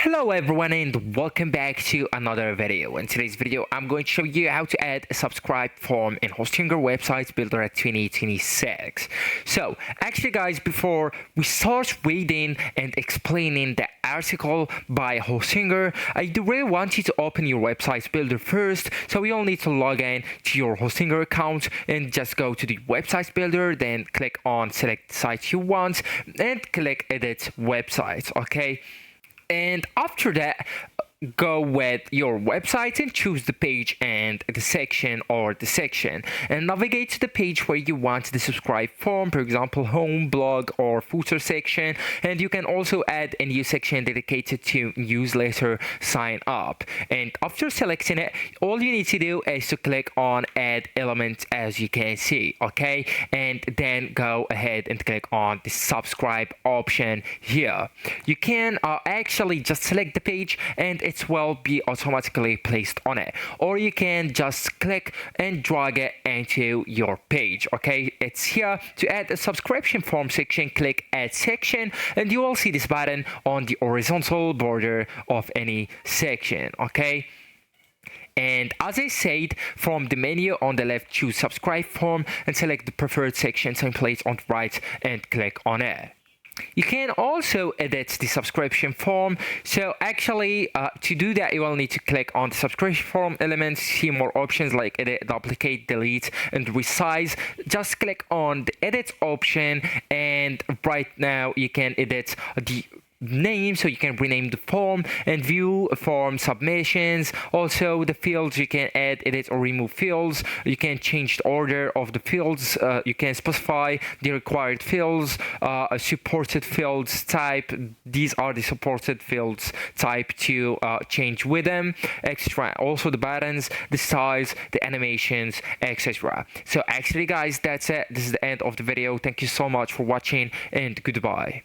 Hello everyone and welcome back to another video. In today's video I'm going to show you how to add a subscribe form in Hostinger Website Builder 2026. So actually guys, before we start reading and explaining the article by Hostinger, I do really want you to open your website builder first. So you'll need to log in to your Hostinger account and just go to the website builder, then click on select site you want and click edit website. Okay, and after that, go with your website and choose the page and the section and navigate to the page where you want the subscribe form, for example home, blog or footer section. And you can also add a new section dedicated to newsletter sign up. And after selecting it, all you need to do is to click on add element, as you can see. Okay, and then go ahead and click on the subscribe option here. You can actually just select the page and it will be automatically placed on it, or you can just click and drag it into your page. Okay, it's here to add a subscription form section. Click add section and you will see this button on the horizontal border of any section. Okay, and as I said, from the menu on the left, choose subscribe form and select the preferred section template on the right and click on it. You can also edit the subscription form. So actually, to do that, you will need to click on the subscription form elements, see more options like edit, duplicate, delete, and resize. Just click on the edit option, and right now you can edit the name, so you can rename the form and view form submissions. Also the fields, you can add, edit or remove fields. You can change the order of the fields. You can specify the required fields, supported fields type. These are the supported fields type to change with them, extra. Also the buttons, the size, the animations, etc. So actually guys, that's it. This is the end of the video. Thank you so much for watching and goodbye.